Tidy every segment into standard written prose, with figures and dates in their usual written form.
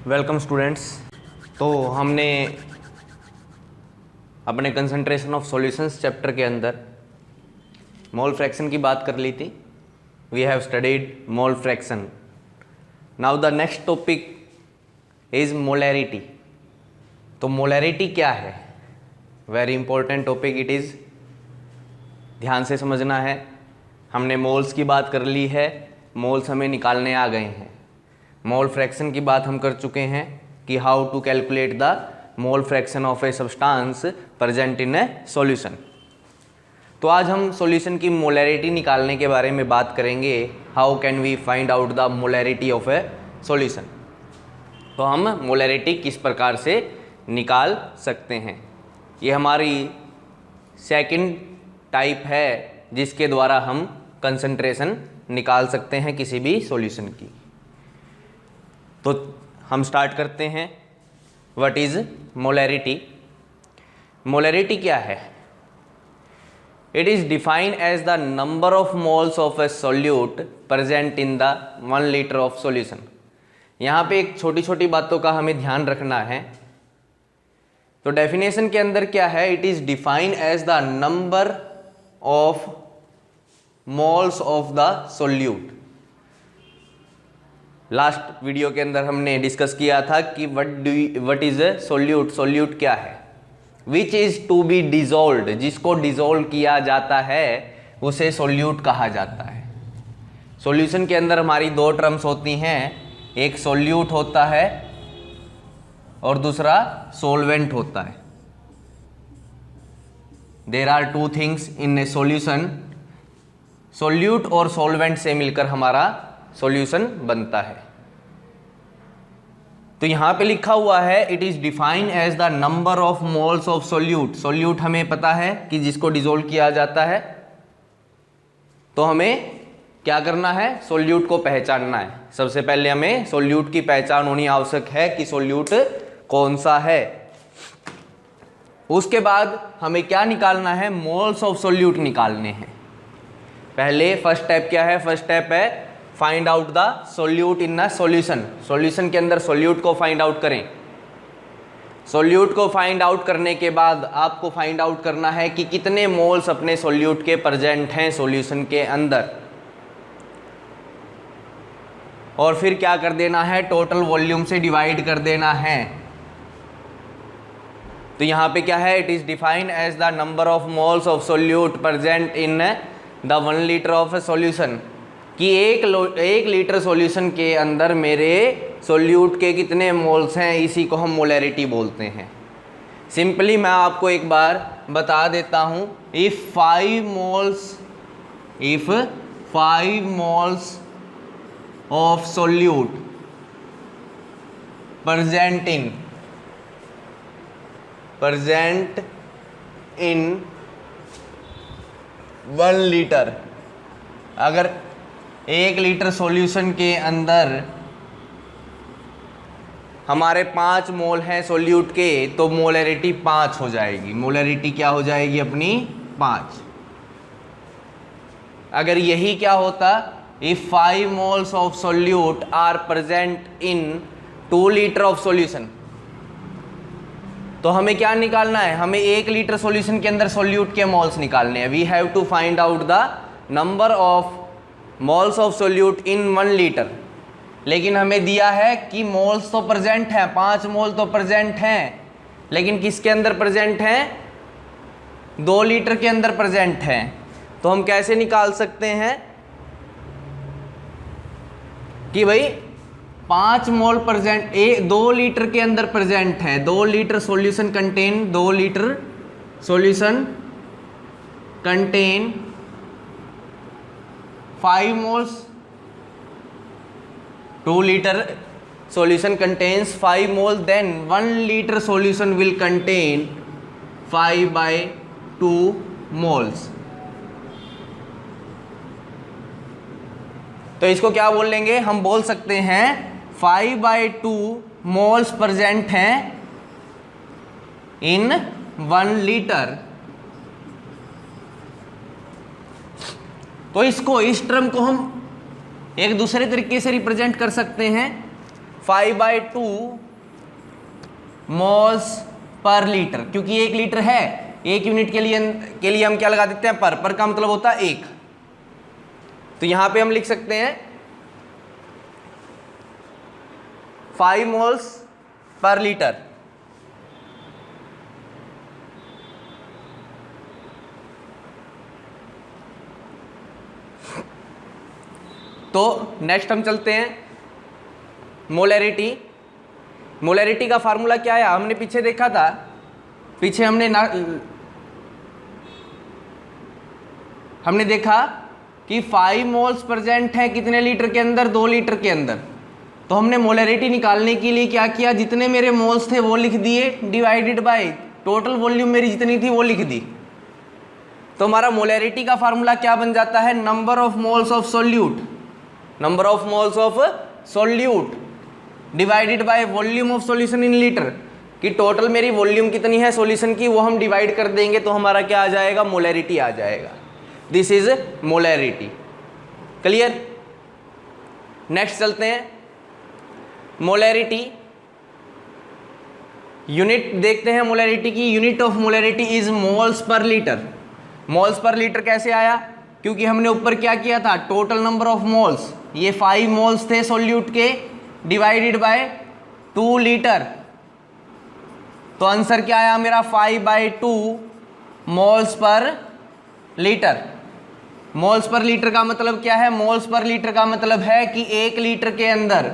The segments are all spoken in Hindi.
Welcome students. तो हमने अपने कंसंट्रेशन ऑफ सॉल्यूशंस चैप्टर के अंदर मोल फ्रैक्शन की बात कर ली थी। We have studied mole fraction. Now the next topic is molarity. तो मोलैरिटी क्या है? Very important topic it is. ध्यान से समझना है। हमने मोल्स की बात कर ली है, मोल्स हमें निकालने आ गए हैं। मोल फ्रैक्शन की बात हम कर चुके हैं कि how to calculate the mole fraction of a substance present in a solution. तो आज हम सॉल्यूशन की मोलैरिटी निकालने के बारे में बात करेंगे। How can we find out the molarity of a solution. तो हम मोलैरिटी किस प्रकार से निकाल सकते हैं, ये हमारी सेकंड टाइप है जिसके द्वारा हम कंसंट्रेशन निकाल सकते हैं किसी भी सॉल्यूशन की। तो हम स्टार्ट करते हैं। What is molarity? मोलैरिटी क्या है? It is defined as the number of moles of a solute present in the 1 litre of solution. यहाँ पे एक छोटी छोटी बातों का हमें ध्यान रखना है। तो डेफिनेशन के अंदर क्या है? It is defined as the number of moles of the solute. Last video के अंदर हमने डिस्कस किया था कि what is a solute. Solute क्या है? Which is to be dissolved, जिसको डिजोल्व किया जाता है उसे सोल्यूट कहा जाता है। सॉल्यूशन के अंदर हमारी दो टर्म्स होती हैं, एक सोल्यूट होता है और दूसरा सोलवेंट होता है। There are two things in a solution. Solute और सोलवेंट से मिलकर हमारा सॉल्यूशन बनता है। तो यहां पे लिखा हुआ है it is defined as the number of moles of solute. Solute हमें पता है कि जिसको डिसॉल्व किया जाता है। तो हमें क्या करना है? सोल्यूट को पहचानना है। सबसे पहले हमें सोल्यूट की पहचान होनी आवश्यक है कि सोल्यूट कौन सा है। उसके बाद हमें क्या निकालना है? मोल्स ऑफ सोल्यूट निकालने हैं। पहले फर्स्ट स्टेप क्या है? फर्स्ट स्टेप है find out the solute in a solution. Solution के अंदर सोल्यूट को फाइंड आउट करें। सोल्यूट को फाइंड आउट करने के बाद आपको फाइंड आउट करना है कि कितने मोल्स अपने सोल्यूट के प्रेजेंट हैं सॉल्यूशन के अंदर। और फिर क्या कर देना है? टोटल वॉल्यूम से डिवाइड कर देना है। तो यहाँ पे क्या है? It is defined as the number of moles of solute present in the 1 litre of a solution, कि एक लीटर सॉल्यूशन के अंदर मेरे सोल्यूट के कितने मोल्स हैं, इसी को हम मोलैरिटी बोलते हैं। सिंपली मैं आपको एक बार बता देता हूँ। If 5 moles of solute present in 1 litre, अगर 1 लीटर सॉल्यूशन के अंदर हमारे 5 मोल हैं सोल्यूट के, तो मोलैरिटी 5 हो जाएगी। मोलैरिटी क्या हो जाएगी अपनी? 5। अगर यही क्या होता? If 5 moles of solute are present in 2 litre of solution, तो हमें क्या निकालना है? हमें 1 लीटर सॉल्यूशन के अंदर सोल्यूट के मोल्स निकालने हैं। We have to find out the number of moles of solute in 1 litre. लेकिन हमें दिया है कि मोल्स तो प्रेजेंट हैं, 5 मोल तो प्रेजेंट हैं, लेकिन किसके अंदर प्रेजेंट हैं? 2 लीटर के अंदर प्रेजेंट हैं। तो हम कैसे निकाल सकते हैं कि भाई 5 मोल प्रेजेंट 2 लीटर के अंदर प्रेजेंट है। 2 litre solution contain 2 litre solution contain 5 moles, 2 liter solution contains 5 moles, then 1 liter solution will contain 5/2 moles। तो इसको क्या बोल लेंगे? हम बोल सकते हैं 5/2 moles प्रेजेंट हैं इन 1 लीटर। तो इस टर्म को हम एक दूसरे तरीके से रिप्रेजेंट कर सकते हैं। 5/2 मोल्स पर लीटर, क्योंकि 1 लीटर है, 1 यूनिट के लिए हम क्या लगा देते हैं, पर का मतलब होता है 1। तो यहां पे हम लिख सकते हैं 5 मोल्स पर लीटर। तो नेक्स्ट हम चलते हैं मोलैरिटी। मोलैरिटी का फार्मूला क्या है, हमने पीछे देखा था, पीछे हमने देखा कि 5 मोल्स प्रेजेंट हैं कितने लीटर के अंदर, 2 लीटर के अंदर। तो हमने मोलैरिटी निकालने के लिए क्या किया, जितने मेरे मोल्स थे वो लिख दिए, डिवाइडेड बाय टोटल वॉल्यूम मेरी जितनी थी वो लिख दी। तो हमारा मोलैरिटी का फार्मूला क्या बन जाता है, number of moles of solute, number of moles of solute divided by volume of solution in litre, कि टोटल मेरी वॉल्यूम कितनी है सॉल्यूशन की वो हम डिवाइड कर देंगे तो हमारा क्या आ जाएगा, मोलैरिटी आ जाएगा। This is molarity. Clear. Next चलते हैं मोलैरिटी, यूनिट देखते हैं मोलैरिटी की। Unit of molarity is moles per litre. Moles per litre कैसे आया, क्योंकि हमने ऊपर क्या किया था, टोटल नंबर ऑफ मोल्स, ये 5 मोल्स थे सोल्यूट के, डिवाइडेड बाय 2 लीटर। तो आंसर क्या आया मेरा, 5/2 moles per litre. Moles per litre का मतलब क्या है, मोल्स पर लीटर का मतलब है कि 1 लीटर के अंदर,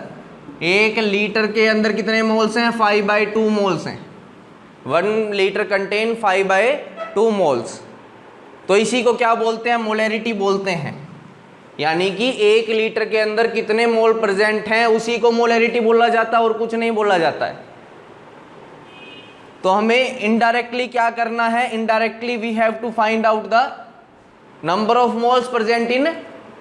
1 लीटर के अंदर कितने मोल्स हैं, 5/2 मोल्स हैं। 1 लीटर कंटेन 5/2 मोल्स। तो इसी को क्या बोलते हैं, मोलैरिटी बोलते हैं। यानी कि 1 लीटर के अंदर कितने मोल प्रेजेंट हैं उसी को मोलैरिटी बोला जाता है और कुछ नहीं बोला जाता है। तो हमें इनडायरेक्टली क्या करना है, indirectly we have to find out the number of moles present in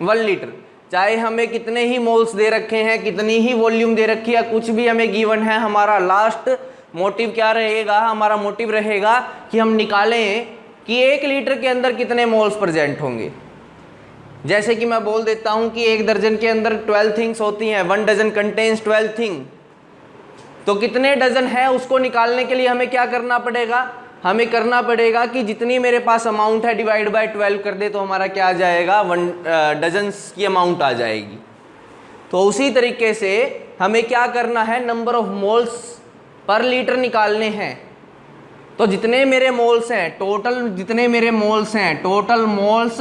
1 litre. चाहे हमें कितने ही मोल्स दे रखे हैं, कितनी ही वॉल्यूम दे रखी है, कुछ भी हमें गिवन है, हमारा लास्ट मोटिव क्या रहेगा, हमारा मोटिव रहेगा कि हम निकालें कि 1 लीटर के अंदर कितने मोल्स प्रेजेंट होंगे। जैसे कि मैं बोल देता हूं कि 1 दर्जन के अंदर 12 थिंग्स होती हैं, 1 डजन कंटेन्स 12 थिंग। तो कितने डजन है उसको निकालने के लिए हमें क्या करना पड़ेगा, हमें करना पड़ेगा कि जितनी मेरे पास अमाउंट है डिवाइड बाय 12 कर दे तो हमारा क्या आ जाएगा, 1 डजन्स की अमाउंट आ जाएगी। तो उसी तरीके से हमें क्या करना है, number of moles per litre निकालने हैं। तो जितने मेरे मोल्स हैं टोटल, जितने मेरे मोल्स हैं total moles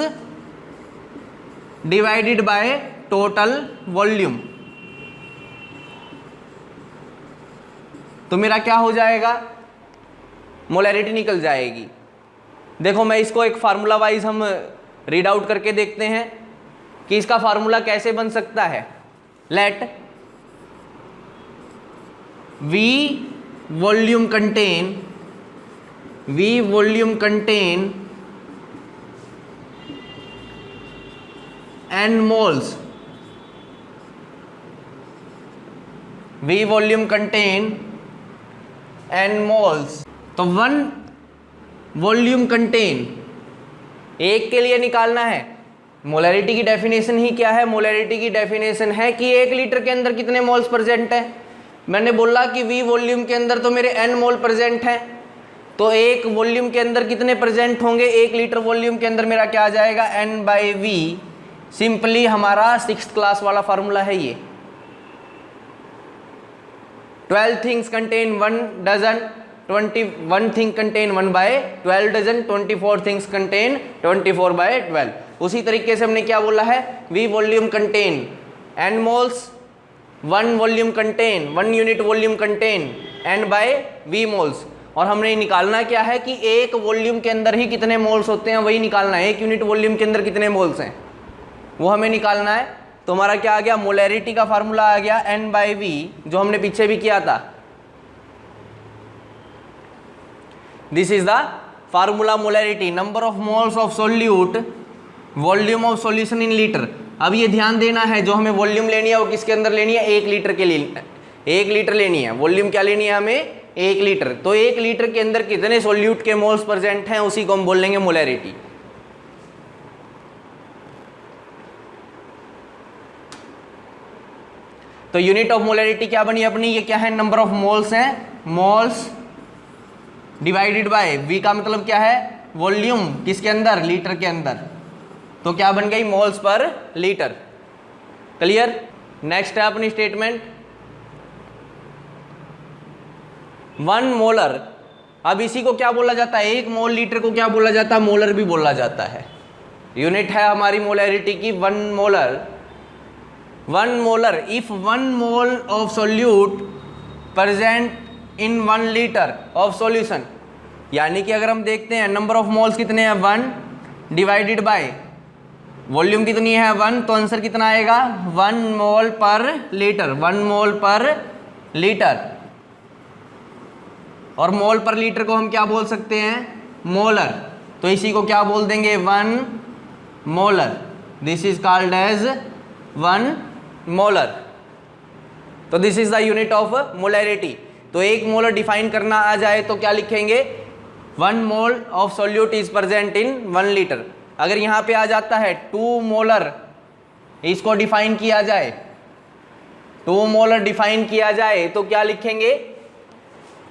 divided by total volume, तो मेरा क्या हो जाएगा, मोलैरिटी निकल जाएगी। देखो मैं इसको एक फार्मूला वाइज हम रीड आउट करके देखते हैं कि इसका फार्मूला कैसे बन सकता है। Let V volume contain n moles, V volume contain n moles। तो 1 वॉल्यूम कंटेन, एक के लिए निकालना है। मोलैरिटी की डेफिनेशन ही क्या है, मोलैरिटी की डेफिनेशन है कि 1 लीटर के अंदर कितने मोल्स प्रेजेंट है। मैंने बोला कि V वॉल्यूम के अंदर तो मेरे n मोल प्रेजेंट हैं, तो 1 वॉल्यूम के अंदर कितने प्रेजेंट होंगे, 1 लीटर वॉल्यूम के अंदर मेरा क्या आ जाएगा, n/v। सिंपली हमारा 6th क्लास वाला फार्मूला है ये। 12 things contain 1 dozen, 21 thing contain 1/12 dozen, 24 things contain 24/12। उसी तरीके से हमने क्या बोला है, V volume contain n moles, 1 volume contain 1 unit volume contain n/v moles. और हमने निकालना क्या है कि 1 वॉल्यूम के अंदर ही कितने मोल्स होते हैं वही निकालना है, 1 यूनिट वॉल्यूम के अंदर कितने मोल्स हैं वो हमें निकालना है। तो हमारा क्या आ गया, मोलैरिटी का फार्मूला आ गया n/v, जो हमने पीछे भी किया था। This is the formula molarity, number of moles of solute, volume of solution in litre. अब ये ध्यान देना है, जो हमें वॉल्यूम लेनी है वो किसके अंदर लेनी है, 1 लीटर के लिए 1 लीटर लेनी है। वॉल्यूम क्या लेनी है हमें, 1 लीटर। तो 1 लीटर के अंदर कितने सोल्यूट के मोल्स प्रेजेंट हैं उसी को हम बोल लेंगे मोलैरिटी। तो यूनिट ऑफ मोलैरिटी क्या बनी अपनी, ये क्या है, नंबर ऑफ मोल्स हैं, मोल्स डिवाइडेड बाय V का मतलब क्या है, वॉल्यूम, किसके अंदर, लीटर के अंदर, तो क्या बन गई, moles per litre. Clear. Next है अपनी स्टेटमेंट 1 मोलर। अब इसी को क्या बोला जाता है, 1 मोल लीटर को क्या बोला जाता है, मोलर भी बोला जाता है। यूनिट है हमारी मोलैरिटी की 1 molar. 1 molar if 1 mole of solute present in 1 litre of solution, यानी कि अगर हम देखते हैं नंबर ऑफ मोल्स कितने हैं 1 डिवाइडेड बाय वॉल्यूम कितनी है 1, तो आंसर कितना आएगा 1 मोल पर लीटर, 1 मोल पर लीटर। और मोल पर लीटर को हम क्या बोल सकते हैं, मोलर, तो इसी को क्या बोल देंगे 1 molar. This is called as 1 molar. तो this is the unit of molarity. तो 1 मोलर डिफाइन करना आ जाए तो क्या लिखेंगे, 1 mole of solute is present in 1 litre. अगर यहाँ पे आ जाता है 2 मोलर, इसको डिफाइन किया जाए, 2 मोलर डिफाइन किया जाए तो क्या लिखेंगे,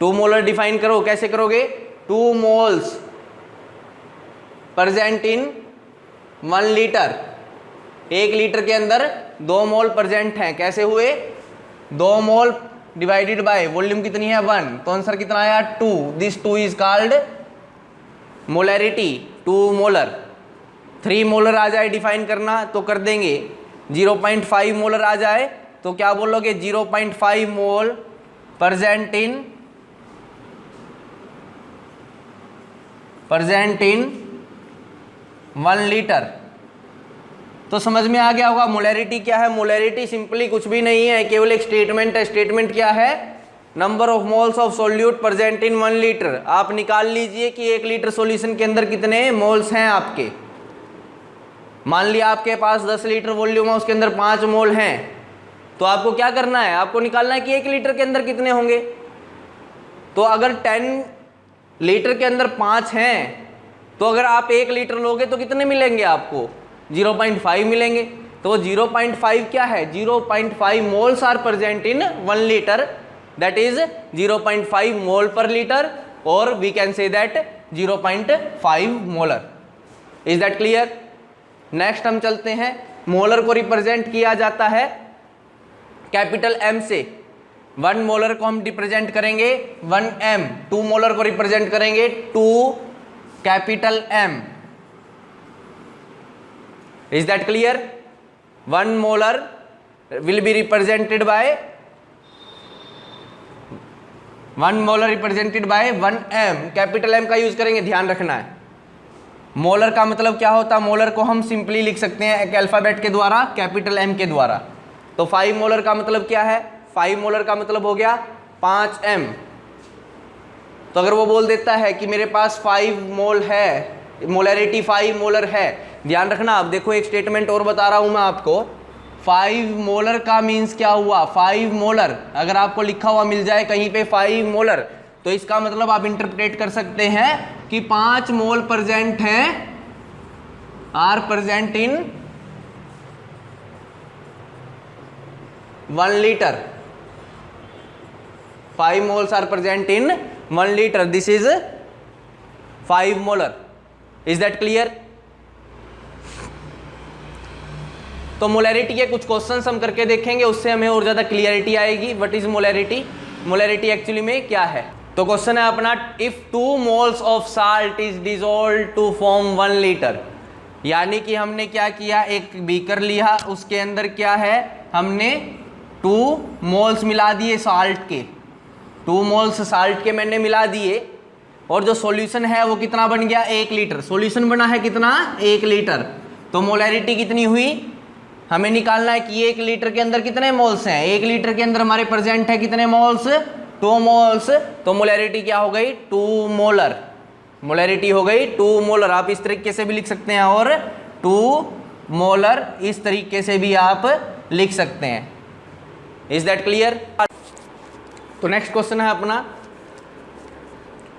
2 मोलर डिफाइन करो, कैसे करोगे, 2 moles present in 1 litre, 1 litre के अंदर 2 मोल प्रेजेंट हैं, कैसे हुए, 2 मोल डिवाइडेड बाय वॉल्यूम कितनी है 1, तो आंसर कितना आया 2। This 2 is called molarity, 2 molar. 3 molar आ जाए डिफाइन करना तो कर देंगे, 0.5 मोलर आ जाए तो क्या बोलोगे, 0.5 मोल प्रेजेंट इन 1 लीटर। तो समझ में आ गया होगा मोलैरिटी क्या है। मोलैरिटी सिंपली कुछ भी नहीं है, केवल एक स्टेटमेंट है। स्टेटमेंट क्या है, number of moles of solute present in 1 litre. आप निकाल लीजिए कि 1 लीटर सॉल्यूशन के अंदर कितने मोल्स हैं आपके। मान लिया आपके पास 10 लीटर वॉल्यूम है, उसके अंदर 5 मोल हैं, तो आपको क्या करना है, आपको निकालना है कि 1 लीटर के अंदर कितने होंगे। तो अगर 10 लीटर के अंदर 5 हैं, तो अगर आप 1 लीटर लोगे तो कितने मिलेंगे आपको, 0.5 मिलेंगे। तो 0.5 क्या है, 0.5 moles are present in 1 litre, that is 0.5 mole per litre, और we can say that 0.5 molar. Is that clear. Next हम चलते हैं, मोलर को रिप्रेजेंट किया जाता है कैपिटल M से। 1 मोलर को हम रिप्रेजेंट करेंगे 1M, 2 मोलर को रिप्रेजेंट करेंगे 2 capital M। Is that clear. 1 molar will be represented by 1 molar represented by 1M, capital M का यूज करेंगे, ध्यान रखना है। मोलर का मतलब क्या होता है, मोलर को हम सिंपली लिख सकते हैं एक अल्फाबेट के द्वारा, कैपिटल M के द्वारा। तो 5 मोलर का मतलब क्या है, 5 मोलर का मतलब हो गया 5M। तो अगर वो बोल देता है कि मेरे पास 5 मोल है, मोलैरिटी 5 मोलर है, ध्यान रखना। आप देखो एक स्टेटमेंट और बता रहा हूं मैं आपको, 5 मोलर का मीन्स क्या हुआ, 5 मोलर अगर आपको लिखा हुआ मिल जाए कहीं पे 5 मोलर, तो इसका मतलब आप इंटरप्रेट कर सकते हैं कि 5 मोल प्रेजेंट हैं, are present in 1 litre. 5 moles are present in 1 litre, this is 5 molar. Is that clear. तो मोलैरिटी के कुछ क्वेश्चंस हम करके देखेंगे, उससे हमें और ज्यादा क्लियरिटी आएगी। What is molarity, molarity actually में क्या है। तो क्वेश्चन है अपना, if 2 moles of salt is dissolved to form 1 litre, यानी कि हमने क्या किया, एक बीकर लिया, उसके अंदर क्या है, हमने 2 मोल्स मिला दिए साल्ट के, 2 मोल्स साल्ट के मैंने मिला दिए, और जो सॉल्यूशन है वो कितना बन गया, 1 लीटर। सॉल्यूशन बना है कितना, 1 लीटर। तो मोलैरिटी कितनी हुई, हमें निकालना है कि 1 लीटर के अंदर कितने मोल्स हैं। 1 लीटर के अंदर हमारे प्रेजेंट है कितने मोल्स, 2 मोल्स। तो मोलैरिटी क्या हो गई, 2 मोलर। मोलैरिटी हो गई 2 मोलर। आप इस तरीके से भी लिख सकते हैं, और 2 मोलर इस तरीके से भी आप लिख सकते हैं। Is that clear. तो नेक्स्ट क्वेश्चन है अपना,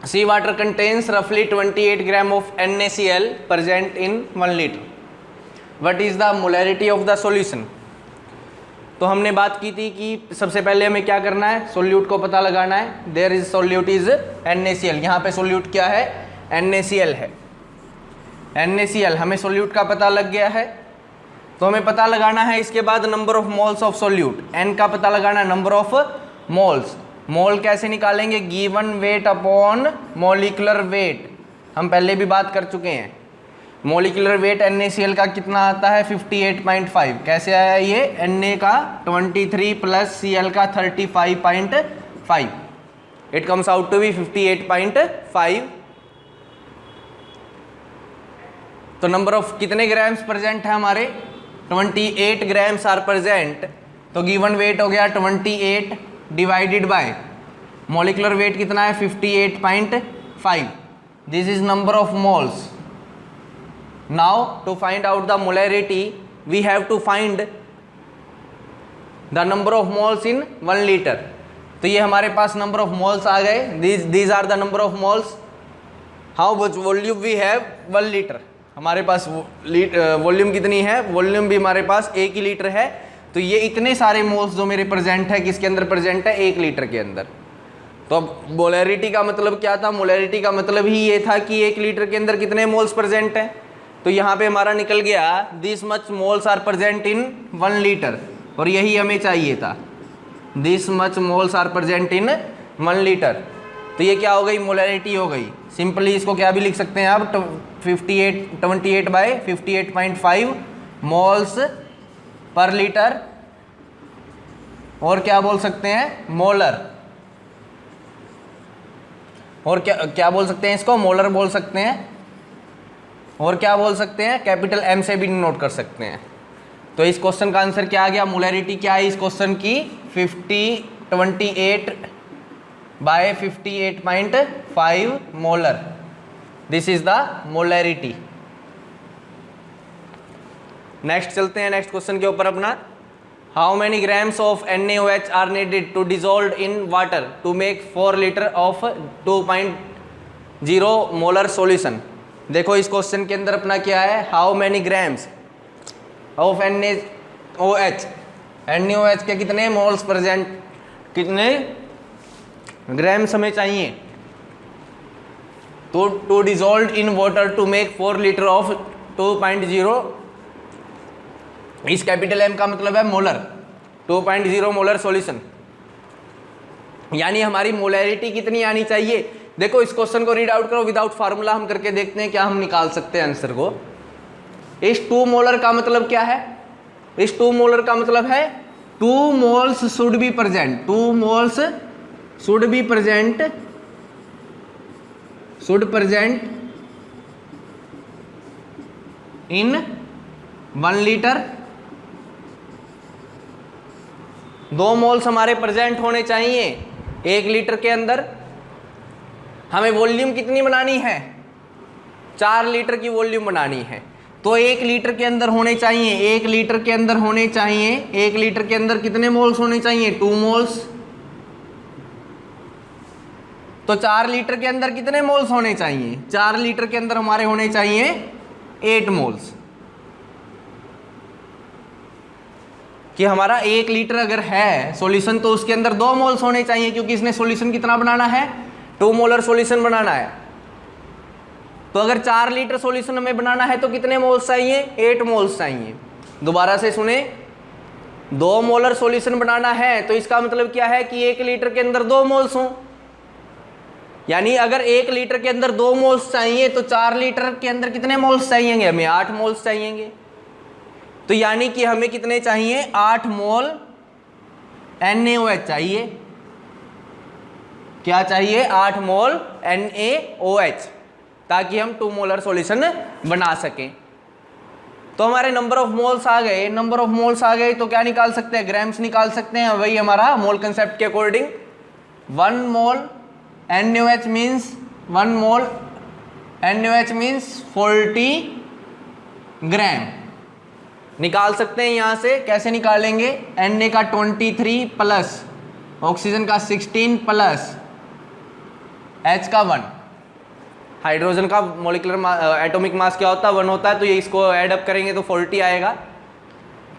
सी वाटर कंटेन्स रफली 28 gram of NaCl present in 1 litre, what is the molarity of the solution. तो हमने बात की थी कि सबसे पहले हमें क्या करना है, सोल्यूट को पता लगाना है। There is solute is NaCl, यहाँ पे सोल्यूट क्या है, NaCl है। NaCl हमें सोल्यूट का पता लग गया है, तो हमें पता लगाना है इसके बाद number of moles of solute. N का पता लगाना है, नंबर ऑफ मोल्स। मोल कैसे निकालेंगे, given weight upon molecular weight, हम पहले भी बात कर चुके हैं। मॉलिक्यूलर वेट NaCl का कितना आता है 58.5, कैसे आया ये, Na का 23 प्लस Cl का 35.5, it comes out to be 58.5। तो नंबर ऑफ कितने ग्राम्स प्रेजेंट है हमारे, 28 ग्राम्स आर प्रेजेंट। तो गिवन वेट हो गया 28 डिवाइडेड बाय मॉलिक्यूलर वेट कितना है 58.5, this is number of moles. Now to find out the molarity we have to find the number of moles in 1 litre. तो ये हमारे पास नंबर ऑफ मोल्स आ गए, these are the number of moles. How much volume we have, 1 litre. हमारे पास वॉल्यूम कितनी है, वॉल्यूम भी हमारे पास 1 ही लीटर है। तो ये इतने सारे मोल्स जो मेरे प्रेजेंट है, किसके अंदर प्रेजेंट है, 1 लीटर के अंदर। तो अब मोलैरिटी का मतलब क्या था, मोलैरिटी का मतलब ही ये था कि 1 लीटर के अंदर कितने मोल्स प्रेजेंट हैं। तो यहाँ पे हमारा निकल गया this much moles are present in 1 litre, और यही हमें चाहिए था, this much moles are present in 1 litre. तो ये क्या हो गई, मोलैरिटी हो गई। सिंपली इसको क्या भी लिख सकते हैं आप, 28 बाय 58.5 मोल्स पर लीटर, और क्या बोल सकते हैं, मोलर, और क्या क्या बोल सकते हैं इसको, मोलर बोल सकते हैं, और क्या बोल सकते हैं, कैपिटल M से भी नोट कर सकते हैं। तो इस क्वेश्चन का आंसर क्या आ गया, मोलैरिटी क्या है इस क्वेश्चन की, 28 by 58.5 molar, this is the molarity. Next चलते हैं नेक्स्ट क्वेश्चन के ऊपर अपना। How many grams of NaOH are needed to dissolve in water to make 4 litre of 2.0 molar solution. देखो इस क्वेश्चन के अंदर अपना क्या है, how many grams of NaOH, NaOH के कितने मोल्स प्रेजेंट, कितने ग्राम्स हमें चाहिए तो to dissolve in water to make 4 litre of 2.0, इस कैपिटल M का मतलब है मोलर, 2.0 मोलर सॉल्यूशन, यानी हमारी मोलैरिटी कितनी आनी चाहिए। देखो इस क्वेश्चन को रीड आउट करो विदाउट फार्मूला, हम करके देखते हैं क्या हम निकाल सकते हैं आंसर को। इस 2 मोलर का मतलब क्या है, इस 2 मोलर का मतलब है 2 moles should be present, 2 moles should be present, should present in 1 litre. 2 moles हमारे प्रेजेंट होने चाहिए 1 लीटर के अंदर। हमें वॉल्यूम कितनी बनानी है, 4 लीटर की वॉल्यूम बनानी है। तो 1 लीटर के अंदर होने चाहिए, 1 लीटर के अंदर होने चाहिए, 1 लीटर के अंदर कितने मोल्स होने चाहिए, 2 मोल्स। तो 4 लीटर के अंदर कितने मोल्स होने चाहिए, 4 लीटर के अंदर हमारे होने चाहिए 8 मोल्स। कि हमारा 1 लीटर अगर है सॉल्यूशन तो उसके अंदर 2 मोल्स होने चाहिए, क्योंकि इसने सॉल्यूशन कितना बनाना है, 2 मोलर सॉल्यूशन बनाना है। तो अगर 4 लीटर सॉल्यूशन हमें बनाना है तो कितने मोल्स चाहिए, 8 मोल्स चाहिए। दोबारा से सुने, 2 मोलर सॉल्यूशन बनाना है तो इसका मतलब क्या है कि 1 लीटर के अंदर 2 मोल्स हों, यानी अगर 1 लीटर के अंदर 2 मोल्स चाहिए तो 4 लीटर के अंदर कितने मोल्स चाहिएंगे, हमें 8 मोल्स चाहिएंगे। तो यानी कि हमें कितने चाहिए, 8 मोल NaOH चाहिए। क्या चाहिए, 8 मोल NaOH, ताकि हम 2 मोलर सॉल्यूशन बना सकें। तो हमारे नंबर ऑफ मोल्स आ गए, नंबर ऑफ मोल्स आ गए तो क्या निकाल सकते हैं, ग्राम्स निकाल सकते हैं। वही हमारा मोल कंसेप्ट के अकॉर्डिंग 1 मोल NaOH मीन्स 1 मोल NaOH मीन्स 40 ग्राम निकाल सकते हैं। यहाँ से कैसे निकालेंगे, Na का 23 प्लस ऑक्सीजन का 16 प्लस H का 1, हाइड्रोजन का मोलिकुलर एटॉमिक मास क्या होता है, 1 होता है। तो ये इसको ऐड अप करेंगे तो 40 आएगा।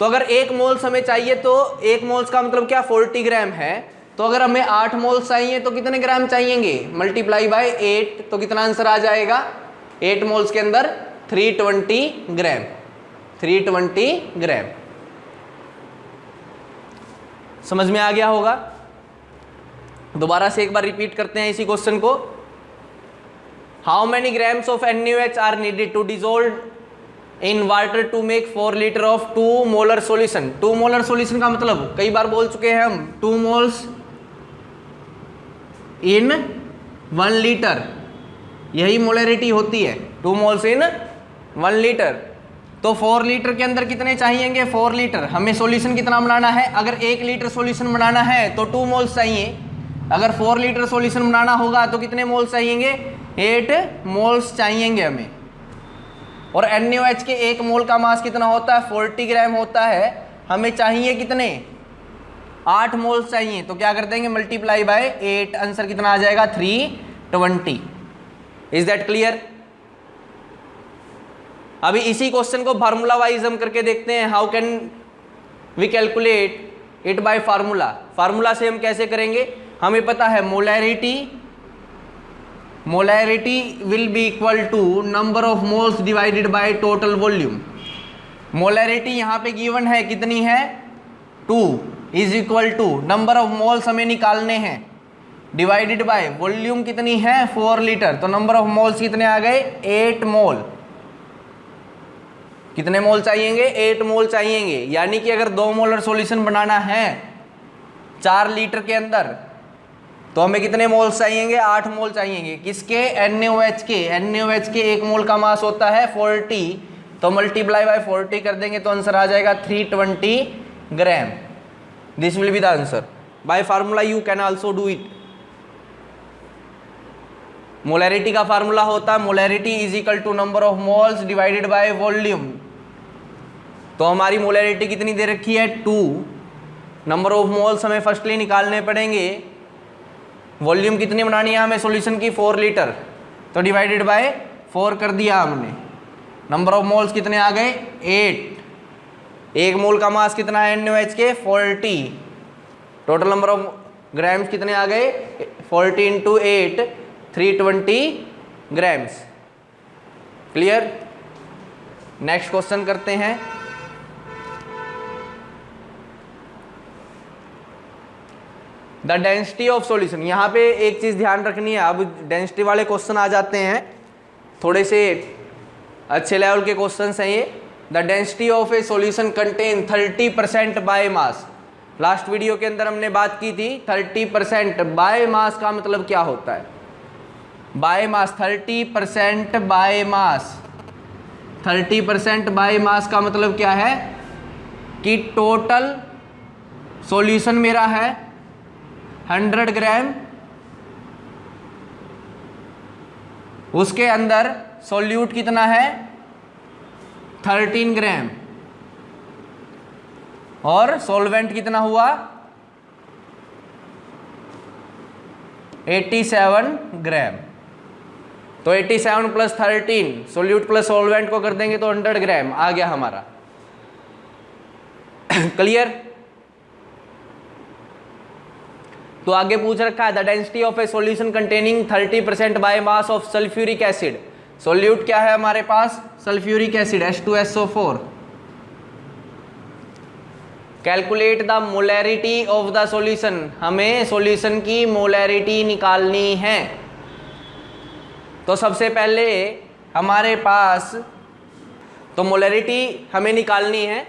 तो अगर 1 मोल्स हमें चाहिए तो 1 मोल्स का मतलब क्या 40 ग्राम है, तो अगर हमें 8 मोल्स चाहिए तो कितने ग्राम चाहिएंगे, मल्टीप्लाई बाय 8, तो कितना आंसर आ जाएगा, 8 मोल्स के अंदर 320 ग्राम, 320 ग्राम। समझ में आ गया होगा। दोबारा से एक बार रिपीट करते हैं इसी क्वेश्चन को। How many grams of NaOH are needed to dissolve in water to make 4 litre of 2 molar solution. 2 molar solution का मतलब कई बार बोल चुके हैं हम, 2 मोल्स इन 1 लीटर, यही मोलरिटी होती है, 2 मोल्स इन 1 लीटर। तो 4 लीटर के अंदर कितने चाहिएंगे, 4 लीटर। हमें सॉल्यूशन कितना बनाना है, अगर 1 लीटर सॉल्यूशन बनाना है तो 2 मोल्स चाहिए, अगर 4 लीटर सॉल्यूशन बनाना होगा तो कितने मोल्स चाहिएंगे, 8 मोल्स चाहिएंगे हमें। और NaOH के 1 मोल का मास कितना होता है, 40 ग्राम होता है, हमें चाहिए कितने, 8 मोल्स चाहिए। तो क्या कर देंगे, मल्टीप्लाई बाय 8, आंसर कितना आ जाएगा, 320। Is that clear. अभी इसी क्वेश्चन को फार्मूला वाइज हम करके देखते हैं। How can we calculate it by formula. Formula से हम कैसे करेंगे, हमें पता है molarity will be equal to number of moles divided by total volume. Molarity यहाँ पे गिवन है, कितनी है, 2 is equal to number of moles हमें निकालने हैं, डिवाइडेड बाय वॉल्यूम कितनी है, 4 लीटर। तो नंबर ऑफ मोल्स कितने आ गए, 8 मोल। कितने मोल चाहिएंगे, 8 मोल चाहिएंगे। यानी कि अगर 2 मोलर सॉल्यूशन बनाना है 4 लीटर के अंदर तो हमें कितने मोल्स चाहिएंगे, 8 मोल चाहिएंगे। किसके, NaOH के। NaOH के 1 मोल का मास होता है 40, तो मल्टीप्लाई बाय 40 कर देंगे तो आंसर आ जाएगा 320 gram. This will be the answer. By formula you can also do it. Molarity का फार्मूला होता है molarity is equal to number of moles divided by volume. तो हमारी मोलैरिटी कितनी दे रखी है, 2। नंबर ऑफ मोल्स हमें फर्स्टली निकालने पड़ेंगे, वॉल्यूम कितनी बनानी है हमें सॉल्यूशन की, 4 लीटर, तो डिवाइडेड बाय 4 कर दिया हमने। नंबर ऑफ मोल्स कितने आ गए, 8। 1 मोल का मास कितना है NaOH के, 40। टोटल नंबर ऑफ ग्राम्स कितने आ गए, 40 into 8, 320 grams. Clear. Next question करते हैं। The density of solution. यहाँ पे एक चीज़ ध्यान रखनी है, अब डेंसिटी वाले क्वेश्चन आ जाते हैं, थोड़े से अच्छे लेवल के क्वेश्चन हैं ये। The density of a solution contain 30% by mass. Last video के अंदर हमने बात की थी 30% बाय मास का मतलब क्या होता है, by mass 30% by mass. 30% by मास का मतलब क्या है कि टोटल सॉल्यूशन मेरा है 100 ग्राम, उसके अंदर सॉल्यूट कितना है 13 ग्राम, और सॉल्वेंट कितना हुआ 87 ग्राम। तो 87 प्लस 13 सॉल्यूट प्लस सॉल्वेंट को कर देंगे तो 100 ग्राम आ गया हमारा। क्लियर। तो आगे पूछ रखा है the density of a solution containing 30% by mass of sulphuric acid. Solute क्या है हमारे पास, sulphuric acid H2SO4। Calculate the molarity of the solution. हमें सॉल्यूशन की मोलैरिटी निकालनी है। तो सबसे पहले हमारे पास तो मोलैरिटी हमें निकालनी है।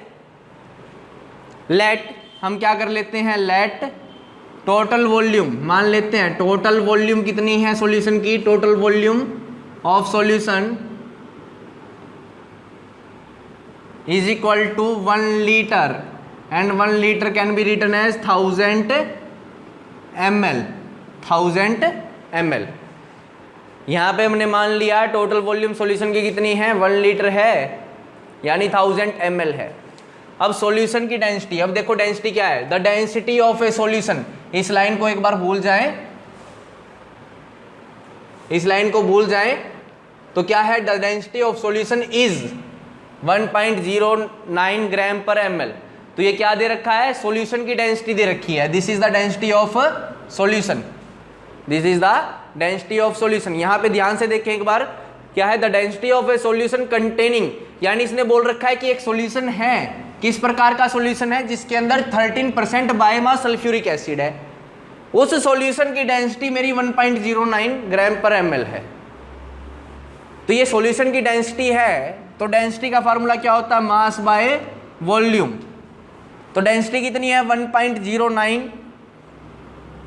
लेट हम क्या कर लेते हैं, लेट टोटल वॉल्यूम मान लेते हैं। टोटल वॉल्यूम कितनी है सॉल्यूशन की, total volume of solution is equal to 1 litre and 1 litre can be written as 1000 ml। 1000 ml। यहाँ पे हमने मान लिया टोटल वॉल्यूम सॉल्यूशन की कितनी है 1 लीटर है, यानी 1000 ml है। अब सॉल्यूशन की डेंसिटी, अब देखो डेंसिटी क्या है, the density of a solution. इस लाइन को एक बार भूल जाएं, इस लाइन को भूल जाएं तो क्या है, the density of solution is 1.09 ग्राम पर ml। तो ये क्या दे रखा है, सॉल्यूशन की डेंसिटी दे रखी है। This is the density of solution, this is the density of solution. यहाँ पे ध्यान से देखें एक बार, क्या है, the density of a solution containing, यानी इसने बोल रखा है कि एक सॉल्यूशन है, किस प्रकार का सॉल्यूशन है, जिसके अंदर 13% बायोमास सल्फ्यूरिक एसिड है, उस सॉल्यूशन की डेंसिटी मेरी 1.09 ग्राम पर ml है। तो ये सॉल्यूशन की डेंसिटी है, तो डेंसिटी का फार्मूला क्या होता है, मास बाय वॉल्यूम। तो डेंसिटी कितनी है, 1.09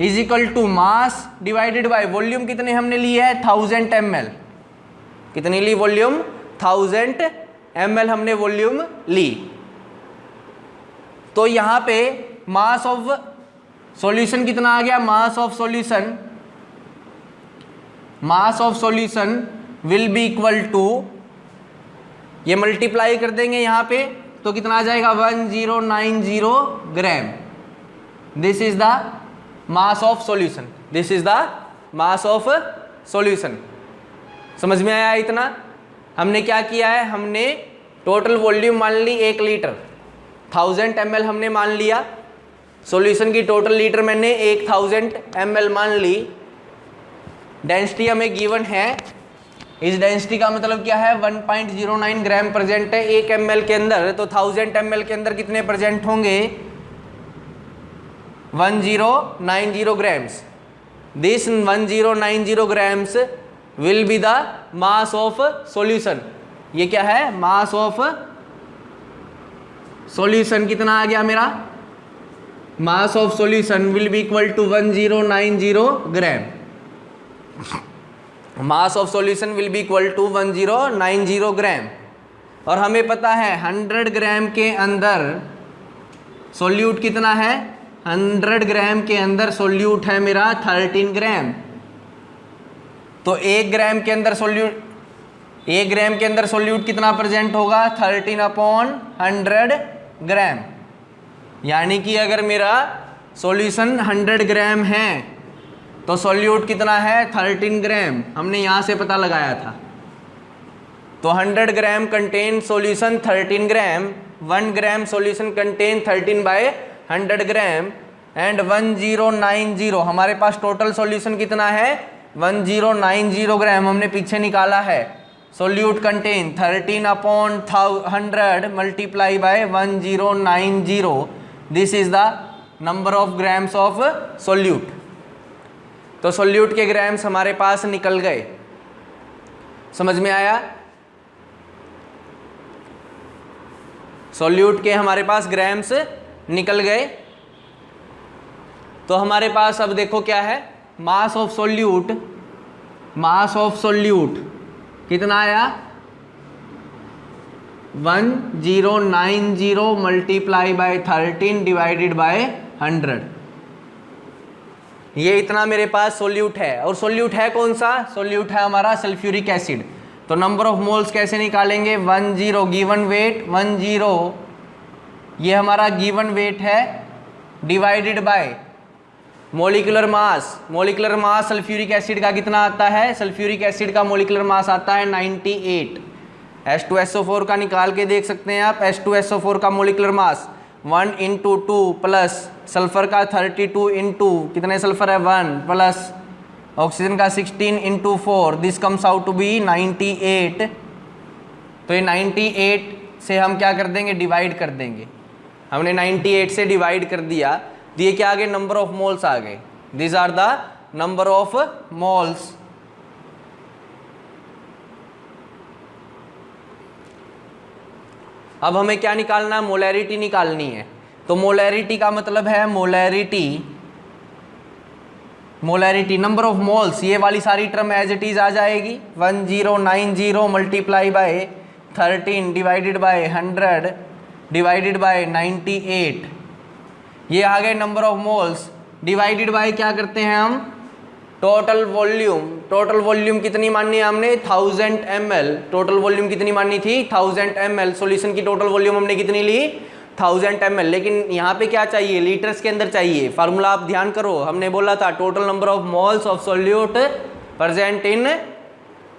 is equal to mass divided by volume, कितने हमने लिए है, 1000 ml। कितनी ली वॉल्यूम, 1000 ml हमने वॉल्यूम ली। तो यहां पे मास ऑफ सॉल्यूशन कितना आ गया, mass of solution will be equal to, ये मल्टीप्लाई कर देंगे यहां पे तो कितना आ जाएगा, 1090 gram. This is the mass of solution, this is the mass of solution. समझ में आया इतना? हमने क्या किया है, हमने टोटल वॉल्यूम मान ली 1 लीटर, 1000 ml हमने मान लिया, सॉल्यूशन की टोटल लीटर मैंने 1000 ml मान ली, डेंसिटी हमें गिवन है, इस डेंसिटी का मतलब क्या है, 1.09 ग्राम प्रेजेंट है 1 ml के अंदर, तो 1000 ml के अंदर कितने प्रेजेंट होंगे, 1090 grams. This 1090 grams will be the mass of solution. ये क्या है, मास ऑफ सॉल्यूशन कितना आ गया मेरा, mass of solution will be equal to 1090 gram. Mass of solution will be equal to 1090 gram. और हमें पता है 100 ग्राम के अंदर सोल्यूट कितना है, 100 ग्राम के अंदर सोल्यूट है मेरा 13 ग्राम। तो 1 ग्राम के अंदर सोल्यूट, 1 ग्राम के अंदर सोल्यूट कितना प्रेजेंट होगा, 13/100 ग्राम। यानी कि अगर मेरा सॉल्यूशन 100 ग्राम है तो सोल्यूट कितना है, 13 ग्राम। हमने यहाँ से पता लगाया था। तो 100 gram contain solution 13 gram, 1 gram solution contain 13/100 gram and 1090, हमारे पास टोटल सॉल्यूशन कितना है, 1090 ग्राम हमने पीछे निकाला है। Solute contain 13/100 multiply by 1090, this is the number of grams of solute. तो सोल्यूट के ग्राम्स हमारे पास निकल गए। समझ में आया? सोल्यूट के हमारे पास ग्राम्स निकल गए। तो हमारे पास अब देखो क्या है, mass of solute, mass of solute कितना आया, 1090 मल्टीप्लाई बाय 13 डिवाइडेड बाय 100। ये इतना मेरे पास सोल्यूट है। और सोल्यूट है कौन सा, सोल्यूट है हमारा सल्फ्यूरिक एसिड। तो नंबर ऑफ मोल्स कैसे निकालेंगे, 10 गिवन वेट 10, ये हमारा गिवन वेट है, divided by molecular mass. Molecular mass sulphuric acid का कितना आता है, सल्फ्यूरिक एसिड का मोलिकुलर मास आता है 98। H2SO4 का निकाल के देख सकते हैं आप। H2SO4 का मोलिकुलर मास 1 × 2 प्लस सल्फर का 32 इंटू, कितने सल्फर है 1, प्लस ऑक्सीजन का 16 × 4, this comes out to be 98। तो ये 98 से हम क्या कर देंगे, डिवाइड कर देंगे। हमने 98 से डिवाइड कर दिया, दिए क्या आ गए, नंबर ऑफ मोल्स आ गए। This are the number of moles. अब हमें क्या निकालना है, मोलैरिटी निकालनी है। तो मोलैरिटी का मतलब है molarity, molarity number of moles, ये वाली सारी टर्म एज इट इज आ जाएगी। 1090 multiply by 13 divided by 100 divided by 98, ये आ गए number of moles. Divided bye क्या करते हैं हम, टोटल वॉल्यूम। टोटल वॉल्यूम कितनी माननी है हमने, 1000 ml। टोटल वॉल्यूम कितनी माननी थी, 1000 ml। सॉल्यूशन की टोटल वॉल्यूम हमने कितनी ली, 1000 ml। लेकिन यहाँ पे क्या चाहिए, लीटर्स के अंदर चाहिए। फार्मूला आप ध्यान करो, हमने बोला था total number of moles of solute present in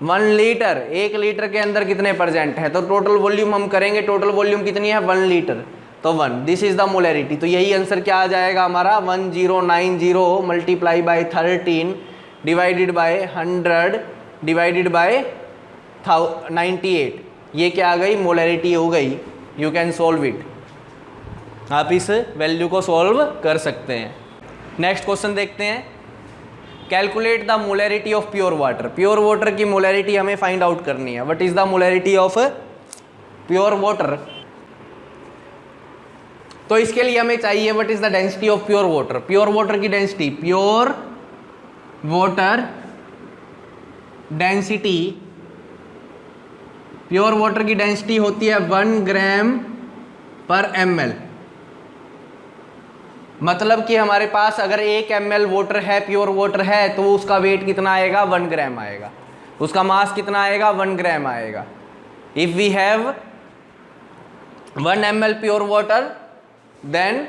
1 litre, 1 litre के अंदर कितने परसेंट है, तो टोटल वॉल्यूम हम करेंगे, टोटल वॉल्यूम कितनी है 1 लीटर, तो 1, दिस इज द मोलैरिटी। तो यही आंसर क्या आ जाएगा हमारा 1090 multiply by 13 divided by 100 divided by 98, ये क्या आ गई मोलैरिटी हो गई। यू कैन सोल्व इट, आप इस वैल्यू को सोल्व कर सकते हैं। नेक्स्ट क्वेश्चन देखते हैं, calculate the molarity of pure water. Pure water की मोलैरिटी हमें फाइंड आउट करनी है। What is the molarity of pure water, तो इसके लिए हमें चाहिए what is the density of pure water. Pure water की density, pure water density, pure water की डेंसिटी होती है 1 ग्राम पर ml। मतलब कि हमारे पास अगर 1 ml वाटर है, प्योर वाटर है, तो उसका वेट कितना आएगा 1 ग्राम आएगा, उसका मास कितना आएगा 1 ग्राम आएगा। If we have 1 ml pure water then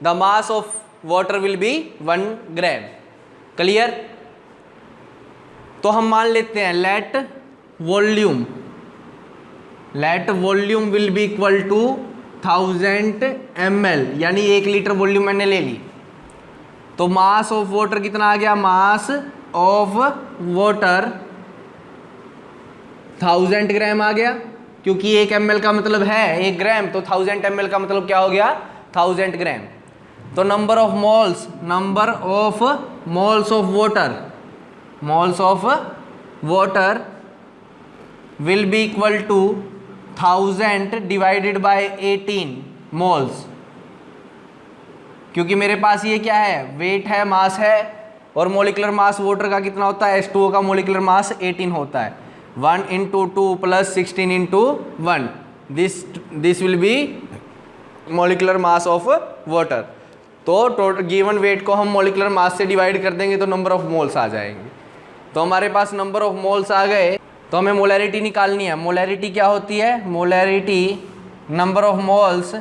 the mass of water will be 1 gram। Clear. तो हम मान लेते हैं let volume will be equal to 1000 ml, यानी 1 लीटर वॉल्यूम मैंने ले ली। तो मास ऑफ वाटर कितना आ गया, मास ऑफ वाटर 1000 ग्राम आ गया, क्योंकि 1 ml का मतलब है 1 ग्राम, तो 1000 ml का मतलब क्या हो गया 1000 ग्राम। तो number of moles of water will be equal to 1000 divided by 18 moles, क्योंकि मेरे पास ये क्या है वेट है, मास है, और मोलिकुलर मास वाटर का कितना होता है, H2O का मोलिकुलर मास 18 होता है। 1 × 2 + 16 × 1, this will B molecular mass of water. तो टोटल गिवन वेट को हम मोलिकुलर मास से डिवाइड कर देंगे तो नंबर ऑफ मोल्स आ जाएंगे। तो हमारे पास नंबर ऑफ मोल्स आ गए, तो हमें मोलैरिटी निकालनी है। मोलैरिटी क्या होती है, molarity number of moles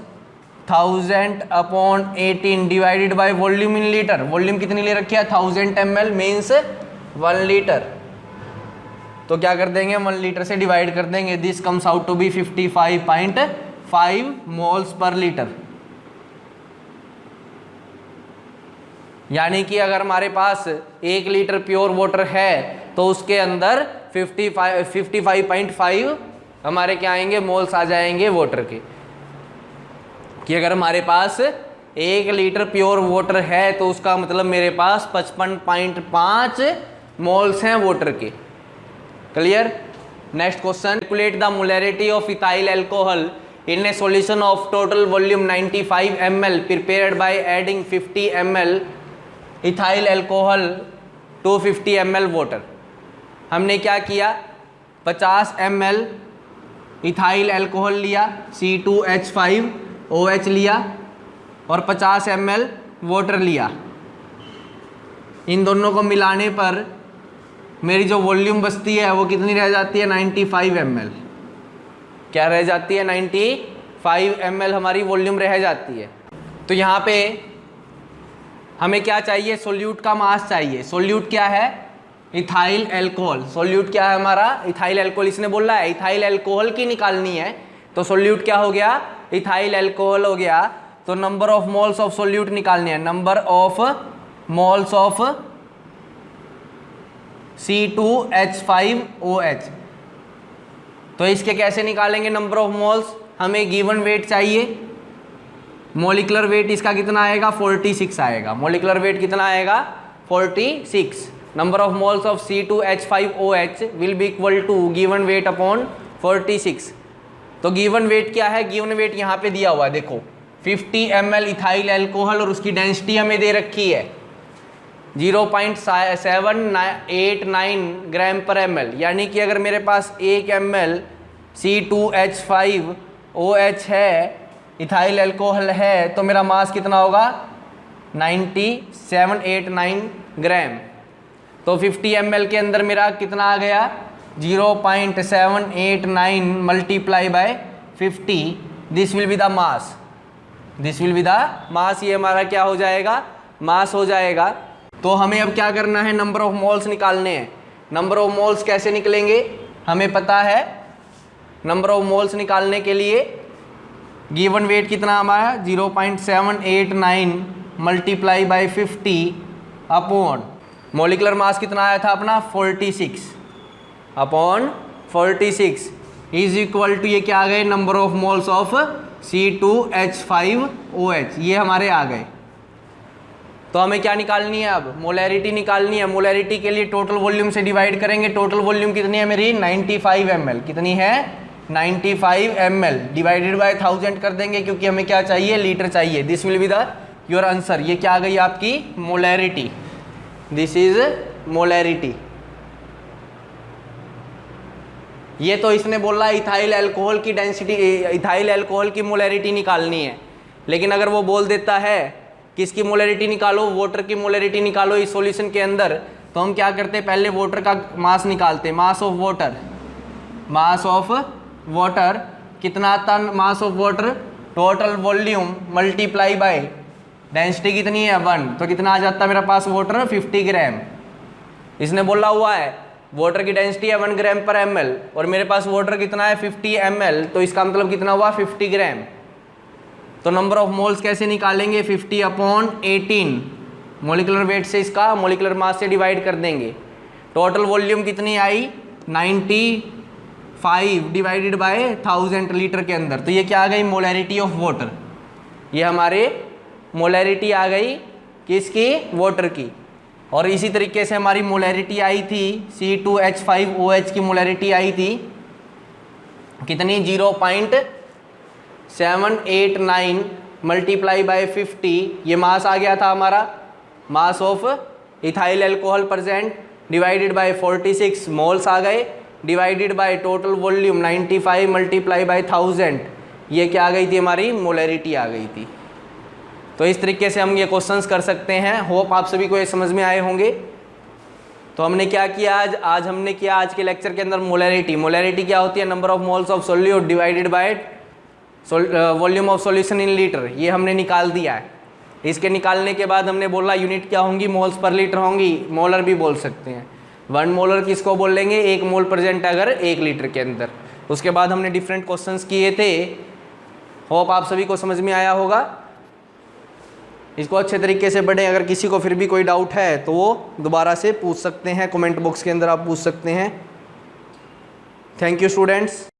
1000/18 divided by volume in litre. Volume कितनी ले रखी है 1000 ml मीन्स 1 लीटर, तो क्या कर देंगे 1 लीटर से डिवाइड कर देंगे। This comes out to be 55.5 moles per litre. यानी कि अगर हमारे पास 1 लीटर प्योर वाटर है तो उसके अंदर 55.5 हमारे क्या आएंगे मोल्स आ जाएंगे वाटर के। कि अगर हमारे पास 1 लीटर प्योर वाटर है तो उसका मतलब मेरे पास 55.5 मोल्स हैं वाटर के। Clear. Next question, calculate the molarity of ethyl alcohol in a solution of total volume 95 ml prepared by adding 50 ml ethyl alcohol to 50 ml water। हमने क्या किया 50 ml इथाइल अल्कोहल लिया, C2H5OH लिया, और 50 ml वाटर लिया। इन दोनों को मिलाने पर मेरी जो वॉल्यूम बचती है वो कितनी रह जाती है 95 ml। क्या रह जाती है 95 ml हमारी वॉल्यूम रह जाती है। तो यहाँ पे हमें क्या चाहिए, सोल्यूट का मास चाहिए। सोल्यूट क्या है इथाइल अल्कोहल। सोल्यूट क्या है हमारा इथाइल अल्कोहल, इसने बोला है इथाइल अल्कोहल की निकालनी है, तो सोल्यूट क्या हो गया इथाइल अल्कोहल हो गया। तो number of moles of solute निकालनी है, number of moles of C2H5OH। तो इसके कैसे निकालेंगे नंबर ऑफ मोल्स, हमें गिवन वेट चाहिए। मोलिकुलर वेट इसका कितना आएगा 46 आएगा। मोलिकुलर वेट कितना आएगा 46। Number of moles of C2H5OH will be equal to given weight upon 46। तो गिवन वेट क्या है, गिवन वेट यहाँ पे दिया हुआ है देखो 50 ml इथाइल अल्कोहल और उसकी डेंसिटी हमें दे रखी है 0.789 ग्राम पर ml। यानी कि अगर मेरे पास 1 ml C2H5OH है इथाइल अल्कोहल है तो मेरा मास कितना होगा 9789 ग्राम। तो 50 ml के अंदर मेरा कितना आ गया 0.789 multiply by 50, this will be the mass, this will be the mass. ये हमारा क्या हो जाएगा मास हो जाएगा। तो हमें अब क्या करना है नंबर ऑफ मोल्स निकालने हैं। नंबर ऑफ मोल्स कैसे निकलेंगे, हमें पता है नंबर ऑफ मोल्स निकालने के लिए गिवन वेट कितना हमारा 0.789 multiply by 50 upon molecular mass कितना आया था अपना 46 अपॉन 46 इज इक्वल टू ये क्या आ गए number of moles of C2H5OH, ये हमारे आ गए। तो हमें क्या निकालनी है अब, मोलैरिटी निकालनी है। मोलैरिटी के लिए टोटल वॉल्यूम से डिवाइड करेंगे। टोटल वॉल्यूम कितनी है मेरी 95 ml, कितनी है 95 ml डिवाइडेड बाय 1000 कर देंगे क्योंकि हमें क्या चाहिए लीटर चाहिए। This will be the your answer. ये क्या आ गई आपकी मोलैरिटी, दिस इज मोलैरिटी। ये तो इसने बोला इथाइल अल्कोहल की डेंसिटी, इथाइल अल्कोहल की मोलैरिटी निकालनी है, लेकिन अगर वो बोल देता है किसकी मोलैरिटी निकालो, वाटर की मोलैरिटी निकालो इस सॉल्यूशन के अंदर, तो हम क्या करते हैं पहले वाटर का मास निकालते हैं। Mass of water, mass of water कितना आता mass of water, total volume multiply by density कितनी है 1, तो कितना आ जाता है मेरा पास वाटर 50 ग्राम। इसने बोला हुआ है वाटर की डेंसिटी है 1 ग्राम पर ml और मेरे पास वाटर कितना है 50 ml, तो इसका मतलब कितना हुआ 50 ग्राम। तो नंबर ऑफ मोल्स कैसे निकालेंगे 50 अपॉन 18 मोलिकुलर वेट से इसका मोलिकुलर मास से डिवाइड कर देंगे। टोटल वॉल्यूम कितनी आई 95 डिवाइडेड बाय 1000 लीटर के अंदर, तो ये क्या आ गई मोलैरिटी ऑफ वाटर। ये हमारे मोलैरिटी आ गई किसकी, वाटर की। और इसी तरीके से हमारी मोलैरिटी आई थी C2H5OH की मोलैरिटी आई थी कितनी 0.789 मल्टीप्लाई बाय 50, ये मास आ गया था हमारा mass of ethyl alcohol present divided by 46 moles आ गए divided by total volume 95 multiply by 1000, ये क्या आ गई थी हमारी मोलैरिटी आ गई थी। तो इस तरीके से हम ये क्वेश्चंस कर सकते हैं। होप आप सभी को ये समझ में आए होंगे। तो हमने क्या किया आज हमने किया आज के लेक्चर के अंदर मोलैरिटी। मोलैरिटी क्या होती है, number of moles of solute divided by volume of solution in litre, ये हमने निकाल दिया है। इसके निकालने के बाद हमने बोला यूनिट क्या होंगी, मोल्स पर लीटर होंगी, मोलर भी बोल सकते हैं। 1 मोलर किसको बोल लेंगे, 1 मोल प्रेजेंट अगर 1 लीटर के अंदर। उसके बाद हमने डिफरेंट क्वेश्चंस किए थे। होप आप सभी को समझ में आया होगा। इसको अच्छे तरीके से पढ़ें। अगर किसी को फिर भी कोई डाउट है तो वो दोबारा से पूछ सकते हैं, कमेंट बॉक्स के अंदर आप पूछ सकते हैं। Thank you students.